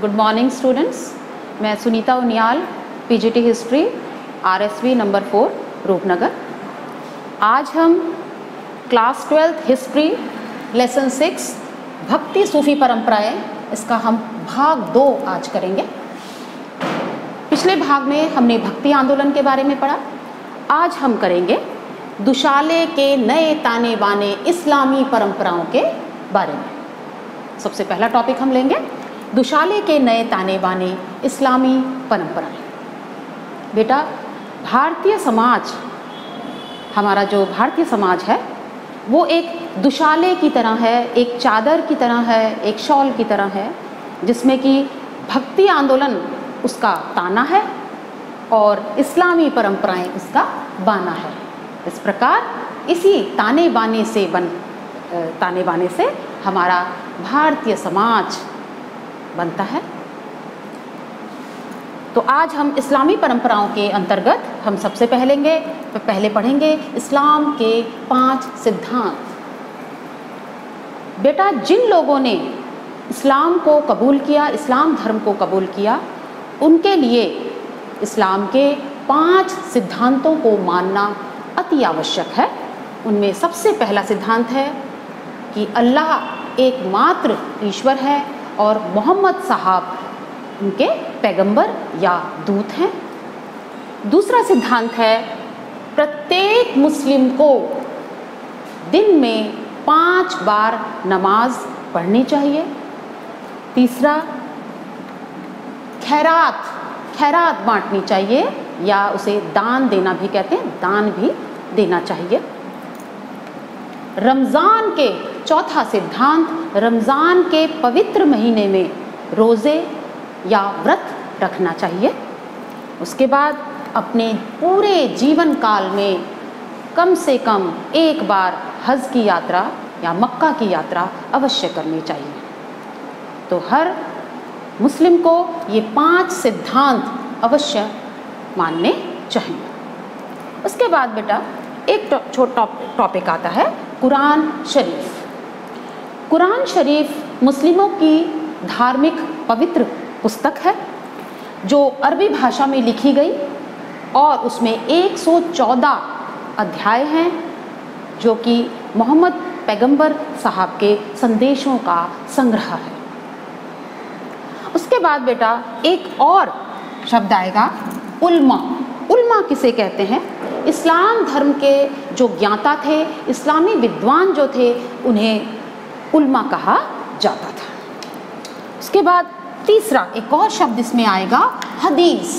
Good morning students. मैं Sunita Uniyal, PGT history, RSV number 4 Rupnagar. आज हम क्लास 12th हिस्ट्री लेसन 6 भक्ति सूफी परंपराएं, इसका हम भाग 2 आज करेंगे। पिछले भाग में हमने भक्ति आंदोलन के बारे में पढ़ा। आज हम करेंगे दुशाले के नए ताने बाने इस्लामी परंपराओं के बारे में। सबसे पहला टॉपिक हम लेंगे दुशाले के नए ताने बाने इस्लामी परंपराएं। बेटा, भारतीय समाज, हमारा जो भारतीय समाज है वो एक दुशाले की तरह है, एक चादर की तरह है, एक शॉल की तरह है, जिसमें कि भक्ति आंदोलन उसका ताना है और इस्लामी परंपराएं उसका बाना है। इस प्रकार इसी ताने बाने से हमारा भारतीय समाज बनता है। तो आज हम इस्लामी परंपराओं के अंतर्गत हम सबसे पहले पढ़ेंगे इस्लाम के 5 सिद्धांत। बेटा, जिन लोगों ने इस्लाम को कबूल किया, इस्लाम धर्म को कबूल किया, उनके लिए इस्लाम के 5 सिद्धांतों को मानना अति आवश्यक है। उनमें सबसे पहला सिद्धांत है कि अल्लाह एकमात्र ईश्वर है और मोहम्मद साहब उनके पैगंबर या दूत हैं। दूसरा सिद्धांत है प्रत्येक मुस्लिम को दिन में 5 बार नमाज पढ़नी चाहिए। तीसरा, खैरात बांटनी चाहिए या उसे दान देना भी कहते हैं, दान भी देना चाहिए। रमज़ान के चौथा सिद्धांत, रमज़ान के पवित्र महीने में रोज़े या व्रत रखना चाहिए। उसके बाद अपने पूरे जीवन काल में कम से कम एक बार हज की यात्रा या मक्का की यात्रा अवश्य करनी चाहिए। तो हर मुस्लिम को ये 5 सिद्धांत अवश्य मानने चाहिए। उसके बाद बेटा एक छोटा टॉपिक आता है कुरान शरीफ। कुरान शरीफ मुस्लिमों की धार्मिक पवित्र पुस्तक है जो अरबी भाषा में लिखी गई और उसमें 114 अध्याय हैं जो कि मोहम्मद पैगंबर साहब के संदेशों का संग्रह है। उसके बाद बेटा एक और शब्द आएगा उल्मा। उल्मा किसे कहते हैं? इस्लाम धर्म के जो ज्ञाता थे, इस्लामी विद्वान जो थे, उन्हें उल्मा कहा जाता था। उसके बाद तीसरा एक और शब्द इसमें आएगा हदीस।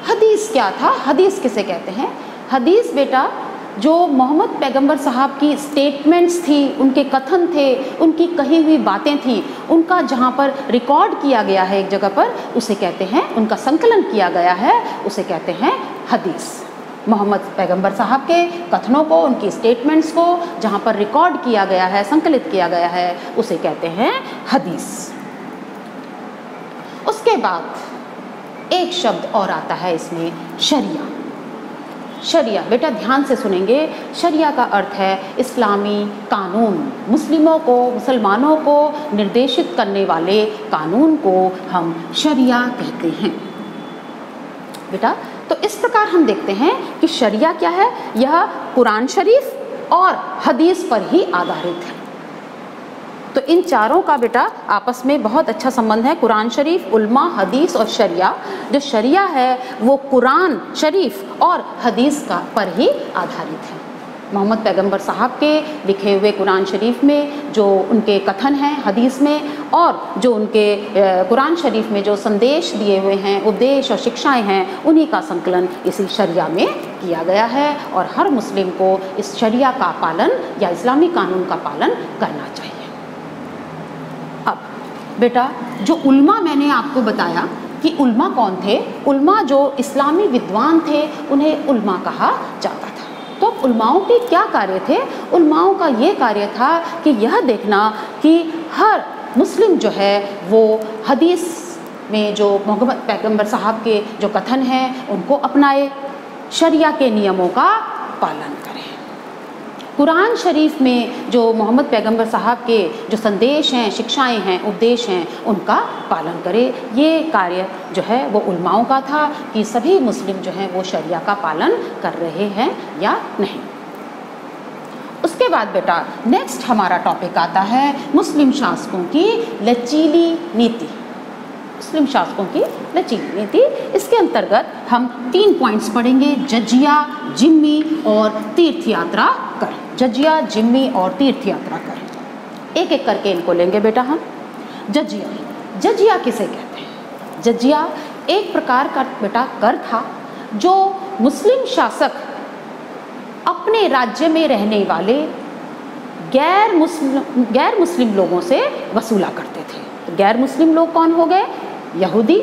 हदीस क्या था? हदीस किसे कहते हैं? हदीस बेटा जो मोहम्मद पैगंबर साहब की स्टेटमेंट्स थी, उनके कथन थे, उनकी कही हुई बातें थी, उनका जहाँ पर रिकॉर्ड किया गया है एक जगह पर, उसे कहते हैं, उनका संकलन किया गया है, उसे कहते हैं हदीस। मोहम्मद पैगंबर साहब के कथनों को, उनकी स्टेटमेंट्स को जहाँ पर रिकॉर्ड किया गया है, संकलित किया गया है, उसे कहते हैं हदीस। उसके बाद एक शब्द और आता है इसमें, शरिया। शरिया बेटा ध्यान से सुनेंगे। शरिया का अर्थ है इस्लामी कानून। मुसलमानों को निर्देशित करने वाले कानून को हम शरिया कहते हैं। बेटा तो इस प्रकार हम देखते हैं कि शरिया क्या है। यह कुरान शरीफ और हदीस पर ही आधारित है। तो इन चारों का बेटा आपस में बहुत अच्छा संबंध है। कुरान शरीफ, उल्मा, हदीस और शरिया। जो शरिया है वो कुरान शरीफ और हदीस का पर ही आधारित है। मोहम्मद पैगंबर साहब के लिखे हुए कुरान शरीफ में जो उनके कथन हैं, हदीस में, और जो उनके कुरान शरीफ में जो संदेश दिए हुए हैं, उपदेश और शिक्षाएं हैं, उन्हीं का संकलन इसी शरिया में किया गया है और हर मुस्लिम को इस शरिया का पालन या इस्लामी कानून का पालन करना चाहिए। अब बेटा जो उल्मा मैंने आपको बताया कि उल्मा कौन थे, उल्मा जो इस्लामी विद्वान थे उन्हें उल्मा कहा जाता था। तो उल्माओं के क्या कार्य थे? उल्माओं का ये कार्य था कि यह देखना कि हर मुस्लिम जो है वो हदीस में जो मोहम्मद पैगंबर साहब के जो कथन हैं उनको अपनाए, शरिया के नियमों का पालन करें। कुरान शरीफ में जो मोहम्मद पैगंबर साहब के जो संदेश हैं, शिक्षाएं हैं, उपदेश हैं, उनका पालन करे। ये कार्य जो है वो उलमाओं का था कि सभी मुस्लिम जो हैं वो शरिया का पालन कर रहे हैं या नहीं। उसके बाद बेटा नेक्स्ट हमारा टॉपिक आता है मुस्लिम शासकों की लचीली नीति। मुस्लिम शासकों की लचीली नीति, इसके अंतर्गत हम 3 पॉइंट्स पढ़ेंगे, जजिया, जिम्मी और तीर्थ यात्रा कर। जजिया, जिम्मी और तीर्थ यात्रा कर, एक एक करके इनको लेंगे बेटा हम। जजिया, जजिया किसे कहते हैं? जजिया एक प्रकार का बेटा कर था जो मुस्लिम शासक अपने राज्य में रहने वाले गैर मुस्लिम लोगों से वसूला करते थे। तो गैर मुस्लिम लोग कौन हो गए? यहूदी,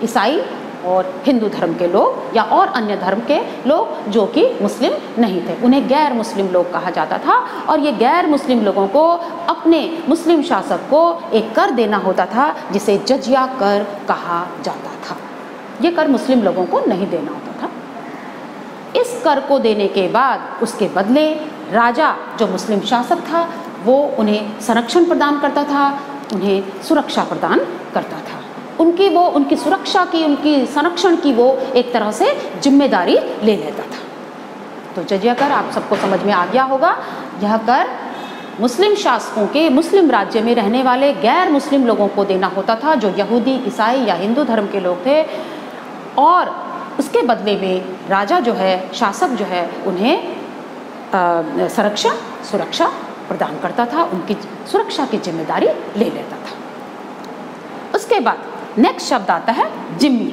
ईसाई और हिंदू धर्म के लोग या और अन्य धर्म के लोग जो कि मुस्लिम नहीं थे, उन्हें गैर मुस्लिम लोग कहा जाता था। और ये गैर मुस्लिम लोगों को अपने मुस्लिम शासक को एक कर देना होता था जिसे जजिया कर कहा जाता था। ये कर मुस्लिम लोगों को नहीं देना होता था। इस कर को देने के बाद उसके बदले राजा जो मुस्लिम शासक था वो उन्हें संरक्षण प्रदान करता था, उन्हें सुरक्षा प्रदान करता था। उनकी सुरक्षा की, उनकी संरक्षण की वो एक तरह से जिम्मेदारी ले लेता था। तो जजिया कर आप सबको समझ में आ गया होगा। यह कर मुस्लिम शासकों के मुस्लिम राज्य में रहने वाले गैर मुस्लिम लोगों को देना होता था जो यहूदी, ईसाई या हिंदू धर्म के लोग थे। और उसके बदले में राजा जो है, शासक जो है, उन्हें सुरक्षा प्रदान करता था, उनकी सुरक्षा की जिम्मेदारी ले लेता था। उसके बाद नेक्स्ट शब्द आता है जिम्मी।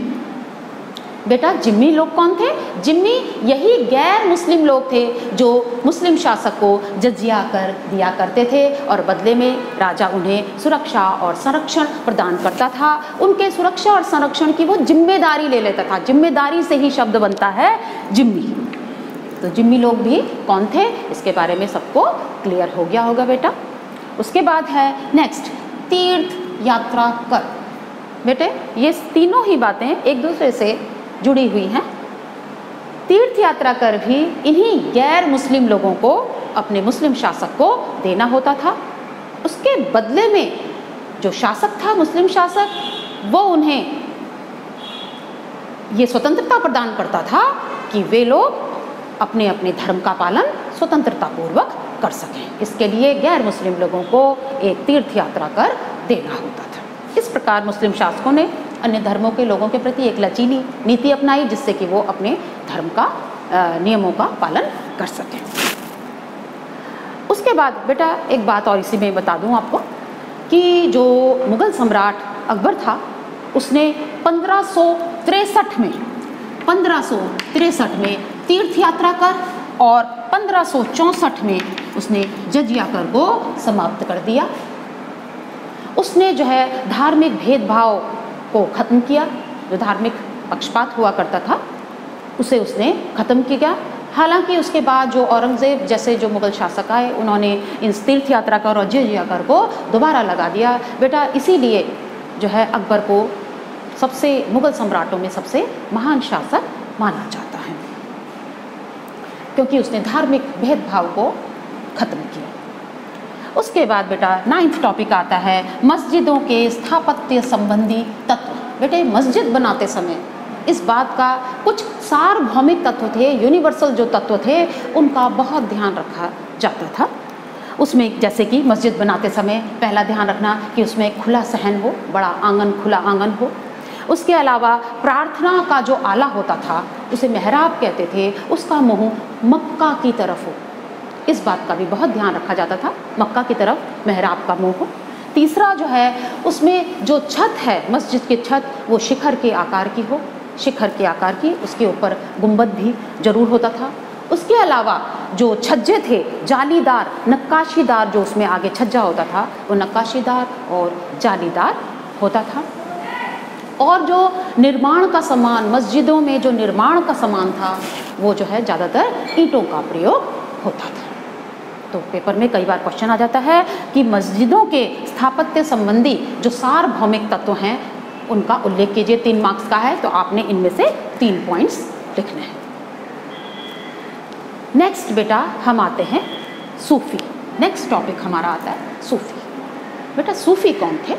बेटा जिम्मी लोग कौन थे? जिम्मी यही गैर मुस्लिम लोग थे जो मुस्लिम शासक को जजिया कर दिया करते थे और बदले में राजा उन्हें सुरक्षा और संरक्षण प्रदान करता था। उनके सुरक्षा और संरक्षण की वो जिम्मेदारी ले लेता था। जिम्मेदारी से ही शब्द बनता है जिम्मी। तो जिम्मी लोग भी कौन थे, इसके बारे में सबको क्लियर हो गया होगा बेटा। उसके बाद है नेक्स्ट तीर्थ यात्रा कर। बेटे ये तीनों ही बातें एक दूसरे से जुड़ी हुई हैं। तीर्थ यात्रा कर भी इन्हीं गैर मुस्लिम लोगों को अपने मुस्लिम शासक को देना होता था। उसके बदले में जो शासक था, मुस्लिम शासक, वो उन्हें ये स्वतंत्रता प्रदान करता था कि वे लोग अपने अपने धर्म का पालन स्वतंत्रता पूर्वक कर सकें। इसके लिए गैर मुस्लिम लोगों को एक तीर्थ यात्रा कर देना होता था। इस प्रकार मुस्लिम शासकों ने अन्य धर्मों के लोगों के प्रति एक लचीली नीति अपनाई जिससे कि वो अपने धर्म का नियमों का पालन कर सकें। उसके बाद बेटा एक बात और इसी में बता दूं आपको कि जो मुग़ल सम्राट अकबर था उसने 1563 में तीर्थ यात्रा कर और 1564 में उसने जजिया कर को समाप्त कर दिया। उसने जो है धार्मिक भेदभाव को ख़त्म किया। जो धार्मिक पक्षपात हुआ करता था उसे उसने ख़त्म किया। हालांकि उसके बाद जो औरंगज़ेब जैसे जो मुग़ल शासक आए उन्होंने इन तीर्थ यात्रा कर और जजिया कर को दोबारा लगा दिया। बेटा इसीलिए जो है अकबर को सबसे मुग़ल सम्राटों में सबसे महान शासक माना जाता है क्योंकि उसने धार्मिक भेदभाव को ख़त्म किया। उसके बाद बेटा 9th टॉपिक आता है मस्जिदों के स्थापत्य संबंधी तत्व। बेटे मस्जिद बनाते समय इस बात का कुछ सार्वभौमिक तत्व थे, यूनिवर्सल जो तत्व थे उनका बहुत ध्यान रखा जाता था। उसमें जैसे कि मस्जिद बनाते समय पहला ध्यान रखना कि उसमें खुला सहन हो, बड़ा आंगन, खुला आंगन हो। उसके अलावा प्रार्थना का जो आला होता था उसे मेहराब कहते थे, उसका मुँह मक्का की तरफ हो। इस बात का भी बहुत ध्यान रखा जाता था, मक्का की तरफ मेहराब का मुँह हो। तीसरा जो है उसमें जो छत है, मस्जिद की छत वो शिखर के आकार की हो, शिखर के आकार की, उसके ऊपर गुंबद भी जरूर होता था। उसके अलावा जो छज्जे थे जालीदार, नक्काशीदार, जो उसमें आगे छज्जा होता था वो नक्काशीदार और जालीदार होता था। और जो निर्माण का सामान, मस्जिदों में जो निर्माण का सामान था वो जो है ज़्यादातर ईंटों का प्रयोग होता था। तो पेपर में कई बार क्वेश्चन आ जाता है कि मस्जिदों के स्थापत्य संबंधी जो सार्वभौमिक तत्व हैं उनका उल्लेख कीजिए। 3 मार्क्स का है तो आपने इनमें से 3 पॉइंट्स लिखने हैं। नेक्स्ट बेटा हम आते हैं सूफी। नेक्स्ट टॉपिक हमारा आता है सूफी। बेटा सूफी कौन थे?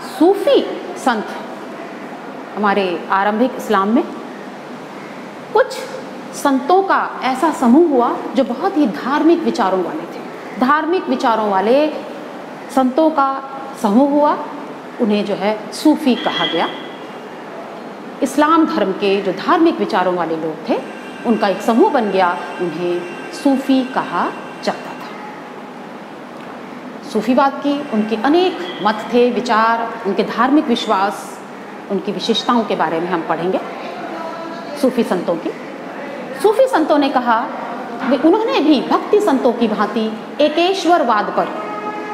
सूफी संत हमारे आरंभिक इस्लाम में कुछ संतों का ऐसा समूह हुआ जो बहुत ही धार्मिक विचारों वाले थे। धार्मिक विचारों वाले संतों का समूह हुआ, उन्हें जो है सूफी कहा गया। इस्लाम धर्म के जो धार्मिक विचारों वाले लोग थे उनका एक समूह बन गया, उन्हें सूफी कहा जाता था। सूफीवाद की उनके अनेक मत थे, विचार, उनके धार्मिक विश्वास, उनकी विशेषताओं के बारे में हम पढ़ेंगे। सूफी संतों की, सूफी संतों ने कहा, उन्होंने भी भक्ति संतों की भांति एकेश्वरवाद पर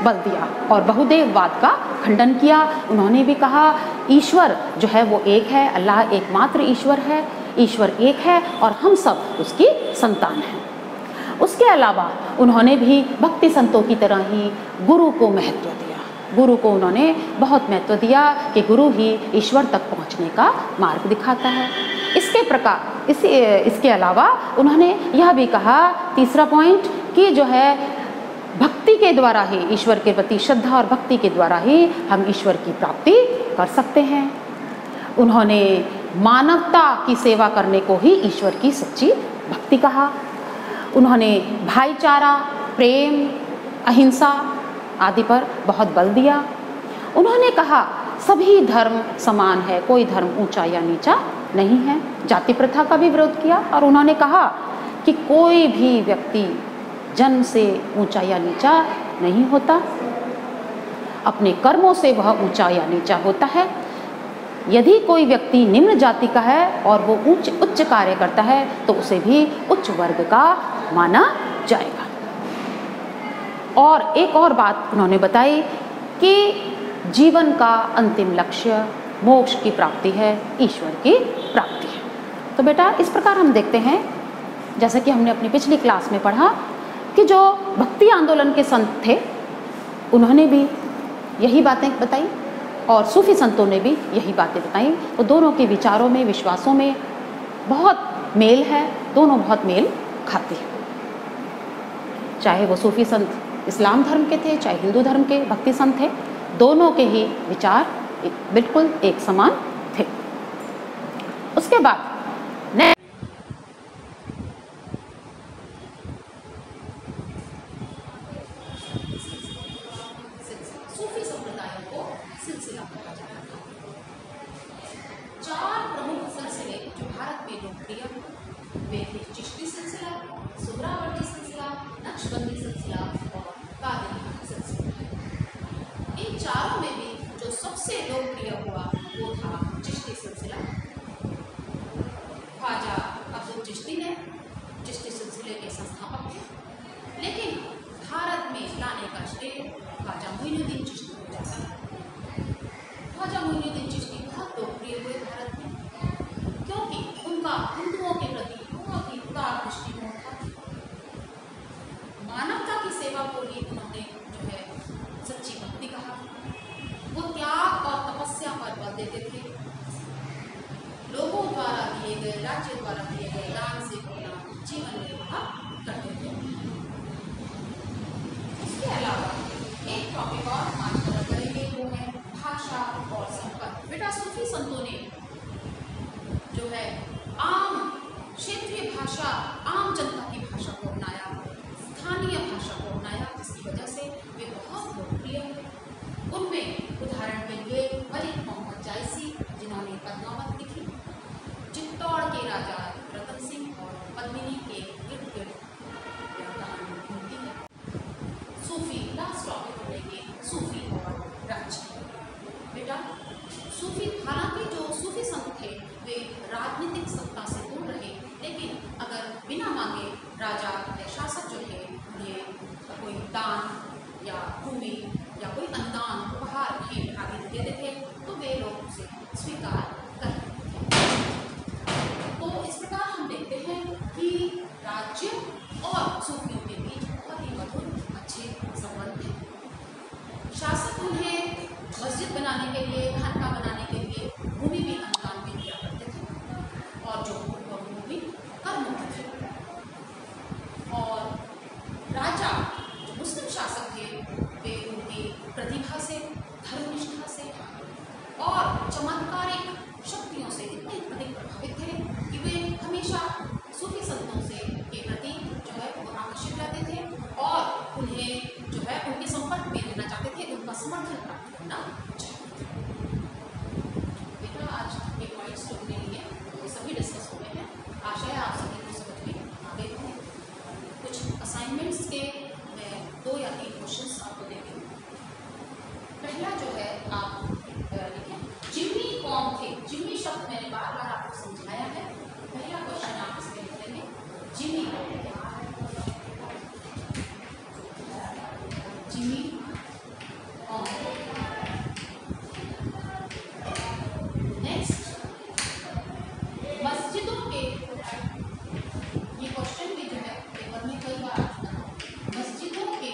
बल दिया और बहुदेववाद का खंडन किया। उन्होंने भी कहा ईश्वर जो है वो एक है, अल्लाह एकमात्र ईश्वर है, ईश्वर एक है और हम सब उसकी संतान हैं। उसके अलावा उन्होंने भी भक्ति संतों की तरह ही गुरु को महत्व दिया। गुरु को उन्होंने बहुत महत्व दिया कि गुरु ही ईश्वर तक पहुंचने का मार्ग दिखाता है। इसके अलावा उन्होंने यह भी कहा, तीसरा पॉइंट, कि जो है भक्ति के द्वारा ही, ईश्वर के प्रति श्रद्धा और भक्ति के द्वारा ही हम ईश्वर की प्राप्ति कर सकते हैं। उन्होंने मानवता की सेवा करने को ही ईश्वर की सच्ची भक्ति कहा। उन्होंने भाईचारा, प्रेम, अहिंसा आदि पर बहुत बल दिया। उन्होंने कहा सभी धर्म समान है, कोई धर्म ऊंचा या नीचा नहीं है। जाति प्रथा का भी विरोध किया और उन्होंने कहा कि कोई भी व्यक्ति जन्म से ऊंचा या नीचा नहीं होता, अपने कर्मों से वह ऊंचा या नीचा होता है। यदि कोई व्यक्ति निम्न जाति का है और वो उच्च कार्य करता है तो उसे भी उच्च वर्ग का माना जाएगा। और एक और बात उन्होंने बताई कि जीवन का अंतिम लक्ष्य मोक्ष की प्राप्ति है, ईश्वर की प्राप्ति है। तो बेटा इस प्रकार हम देखते हैं, जैसा कि हमने अपनी पिछली क्लास में पढ़ा, कि जो भक्ति आंदोलन के संत थे उन्होंने भी यही बातें बताई और सूफी संतों ने भी यही बातें बताई। तो दोनों के विचारों में, विश्वासों में बहुत मेल है, दोनों बहुत मेल खाते हैं। चाहे वो सूफी संत इस्लाम धर्म के थे, चाहे हिंदू धर्म के भक्ति संत थे, दोनों के ही विचार बिल्कुल एक समान थे। उसके बाद सूफी संप्रदायों को सिलसिला कहा जाता था। 4 प्रमुख सिलसिले जो भारत में लोकप्रिय वे थे चिश्ती सिलसिला, सुहरावर्दी सिलसिला, नक्शबंदी सिलसिला और कादरी सिलसिला। इन चारों में भी जो सबसे लोकप्रिय हुआ वो था चिश्ती सिलसिला। ख्वाजा अब्दुल चिश्ती ने चिश्ती सिलसिले के संस्थापक थे, लेकिन भारत में लाने का श्रेय ख्वाजा मोइनुद्दीन चिश्ती को जाता है। ख्वाजा मोइनुद्दीन चिश्ती बहुत लोकप्रिय हुए भारत में, क्योंकि उनका हिंदुओं के प्रति बहुत ही उदार दृष्टिकोण था। मानवता की सेवा को ही उन्होंने जो है सच्ची भक्ति कहा। वो त्याग और तपस्या पर बल देते थे। लोगों द्वारा दिए गए, राज्य द्वारा दिए गए दान से अपना जीवन निर्वाह करते थे। इसके अलावा एक टॉपिक और आज कवर करेंगे, वो है भाषा और संपर्क। बेटा सूफी संतों ने जो है आम क्षेत्रीय भाषा, आम जनता की भाषा को अपनाया, स्थानीय भाषा को अपनाया, जिसकी वजह से वे बहुत लोकप्रिय हुए। उनमें उदाहरण के लिए मलिक मोहम्मद जायसी, जिन्होंने पद्मावत लिखी, चित्तौड़ के राजा रतन सिंह और पद्मिनी के इर्द गिर्द कहानी घूमती है। सूफी, लास्ट टॉपिक लेंगे सूफी और राज्य। बेटा सूफी, हालांकि जो सूफी संत थे वे राजनीतिक सत्ता से दूर रहे, लेकिन अगर बिना मांगे राजा या शासक जो थे उन्हें कोई दान या भूमि या कोई अनुदान, उपहार, भेंट आदि देते थे तो वे लोग उसे स्वीकार करते थे। तो इस प्रकार हम देखते हैं कि राज्य और सूफियों के बीच बहुत ही मधुर अच्छे संबंध हैं। शासक उन्हें मस्जिद बनाने के लिए, खानका बनाने के लिए भूमि भी अनुदान भी दिया करते थे और जो भूमि कर मुक्त थे। और प्राप्त करना चाहिए। बेटा आज के पॉइंट्स जो हमने लिए वो सभी डिस्कस हो गए हैं। आशा है आप सभी को समझ में आ गए होंगे। कुछ असाइनमेंट्स के मैं 2 या 3 क्वेश्चंस आपको देती हूँ। पहला जो है आप लिखें, जिम्मी कौन थे? जिम्मी शब्द मैंने बार बार आपको समझाया है। पहला क्वेश्चन आप इसमें लिख लेंगे, जिम्मी कौन थे? जिम्मी कौन थे? नेक्स्ट, मस्जिदों के, ये क्वेश्चन भी जो है पेपर में कई बार आता है, मस्जिदों के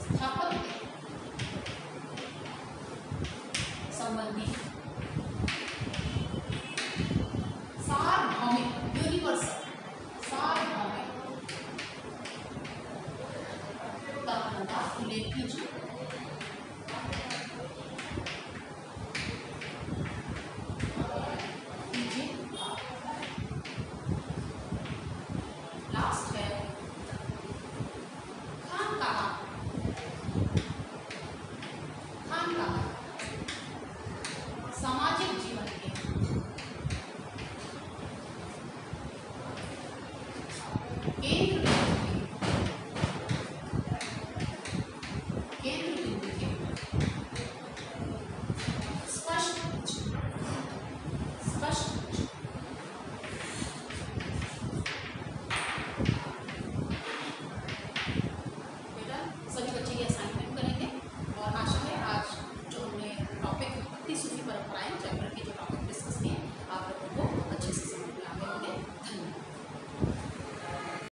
स्थापत्य संबंधी सार्वभौमिक, यूनिवर्सल, सार्वभौमिक तर्क का उल्लेख कीजिए। लास्ट है, खानकाहा, खानकाहा सामाजिक जीवन के केंद्र बिंदु के स्पष्ट बेटा सभी बच्चे ये असाइनमेंट करेंगे और आशा है आज जो हमने टॉपिक भक्ति सूफी परंपराएं चैप्टर